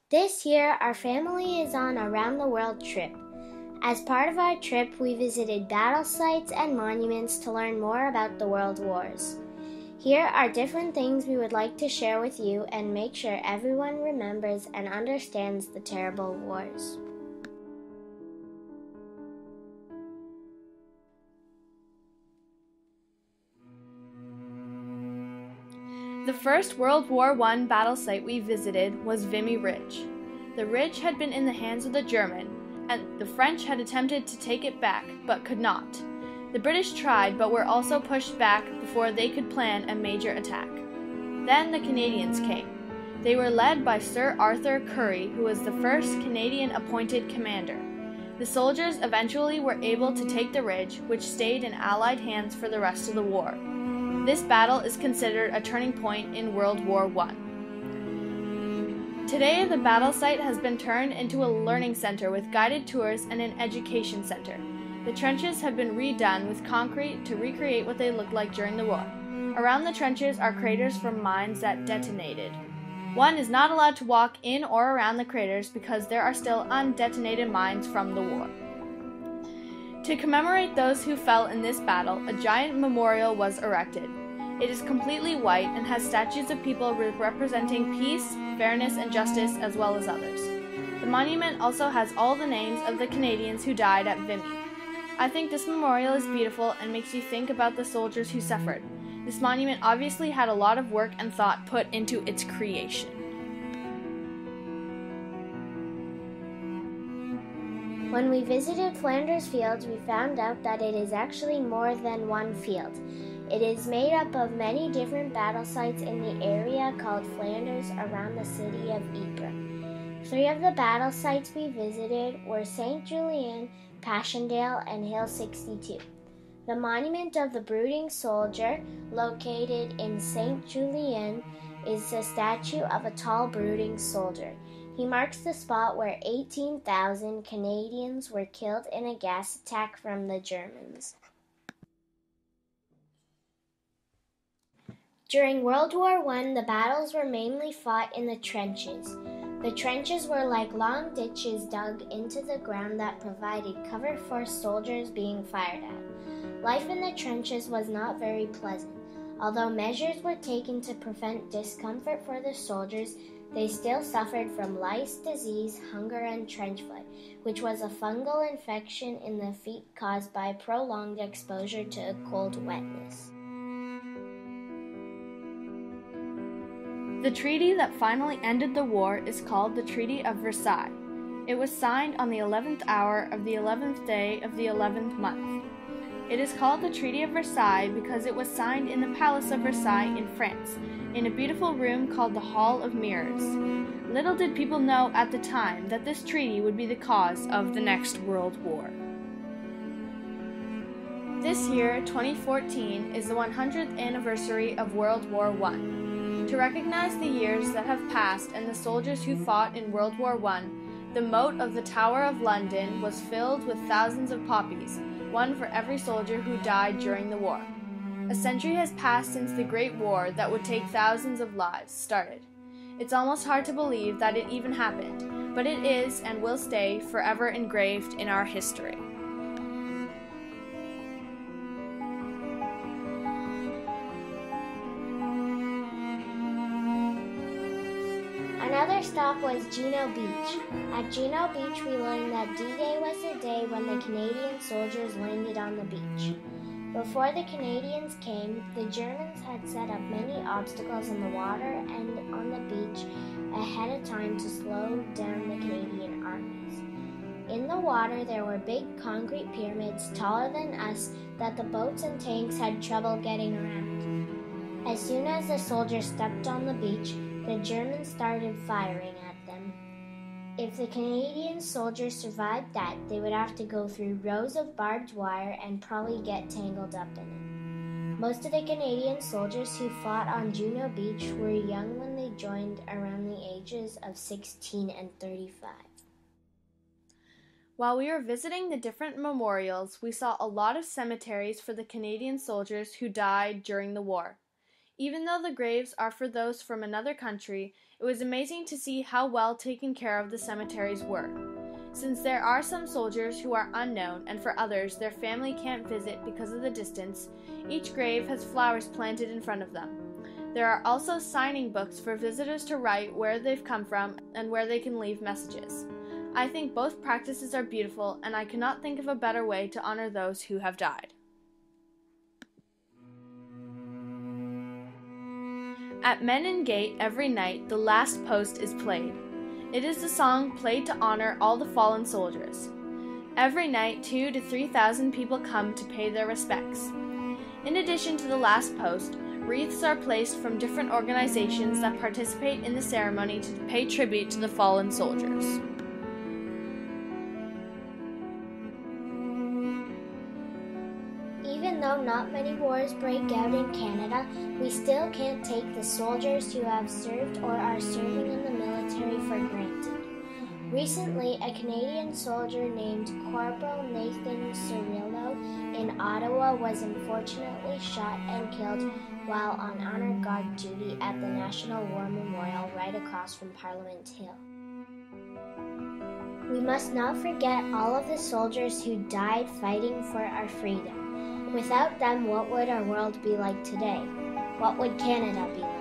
This year, our family is on a round-the-world trip. As part of our trip, we visited battle sites and monuments to learn more about the world wars. Here are different things we would like to share with you and make sure everyone remembers and understands the terrible wars. The first World War I battle site we visited was Vimy Ridge. The ridge had been in the hands of the German, and the French had attempted to take it back, but could not. The British tried, but were also pushed back before they could plan a major attack. Then the Canadians came. They were led by Sir Arthur Currie, who was the first Canadian-appointed commander. The soldiers eventually were able to take the ridge, which stayed in Allied hands for the rest of the war. This battle is considered a turning point in World War I. Today, the battle site has been turned into a learning center with guided tours and an education center. The trenches have been redone with concrete to recreate what they looked like during the war. Around the trenches are craters from mines that detonated. One is not allowed to walk in or around the craters because there are still undetonated mines from the war. To commemorate those who fell in this battle, a giant memorial was erected. It is completely white and has statues of people representing peace, fairness, and justice, as well as others. The monument also has all the names of the Canadians who died at Vimy. I think this memorial is beautiful and makes you think about the soldiers who suffered. This monument obviously had a lot of work and thought put into its creation. When we visited Flanders Fields, we found out that it is actually more than one field. It is made up of many different battle sites in the area called Flanders around the city of Ypres. 3 of the battle sites we visited were St. Julien, Passchendaele, and Hill 62. The monument of the brooding soldier, located in St. Julien, is a statue of a tall brooding soldier. He marks the spot where 18,000 Canadians were killed in a gas attack from the Germans. During World War I, the battles were mainly fought in the trenches. The trenches were like long ditches dug into the ground that provided cover for soldiers being fired at. Life in the trenches was not very pleasant. Although measures were taken to prevent discomfort for the soldiers, they still suffered from lice, disease, hunger, and trench foot, which was a fungal infection in the feet caused by prolonged exposure to cold wetness. The treaty that finally ended the war is called the Treaty of Versailles. It was signed on the 11th hour of the 11th day of the 11th month. It is called the Treaty of Versailles because it was signed in the Palace of Versailles in France, in a beautiful room called the Hall of Mirrors. Little did people know at the time that this treaty would be the cause of the next World War. This year, 2014, is the 100th anniversary of World War I. To recognize the years that have passed and the soldiers who fought in World War I, the moat of the Tower of London was filled with thousands of poppies, one for every soldier who died during the war. A century has passed since the Great War that would take thousands of lives started. It's almost hard to believe that it even happened, but it is and will stay forever engraved in our history. Another stop was Juno Beach. At Juno Beach, we learned that D-Day was the day when the Canadian soldiers landed on the beach. Before the Canadians came, the Germans had set up many obstacles in the water and on the beach ahead of time to slow down the Canadian armies. In the water, there were big concrete pyramids taller than us that the boats and tanks had trouble getting around. As soon as the soldiers stepped on the beach, the Germans started firing at them. If the Canadian soldiers survived that, they would have to go through rows of barbed wire and probably get tangled up in it. Most of the Canadian soldiers who fought on Juno Beach were young when they joined, around the ages of 16 and 35. While we were visiting the different memorials, we saw a lot of cemeteries for the Canadian soldiers who died during the war. Even though the graves are for those from another country, it was amazing to see how well taken care of the cemeteries were. Since there are some soldiers who are unknown, and for others their family can't visit because of the distance, each grave has flowers planted in front of them. There are also signing books for visitors to write where they've come from and where they can leave messages. I think both practices are beautiful, and I cannot think of a better way to honor those who have died. At Menin Gate every night, the last post is played. It is the song played to honor all the fallen soldiers. Every night, 2,000 to 3,000 people come to pay their respects. In addition to the last post, wreaths are placed from different organizations that participate in the ceremony to pay tribute to the fallen soldiers. Even though not many wars break out in Canada, we still can't take the soldiers who have served or are serving in the military for granted. Recently, a Canadian soldier named Corporal Nathan Cirillo in Ottawa was unfortunately shot and killed while on honor guard duty at the National War Memorial right across from Parliament Hill. We must not forget all of the soldiers who died fighting for our freedom. Without them, what would our world be like today? What would Canada be like?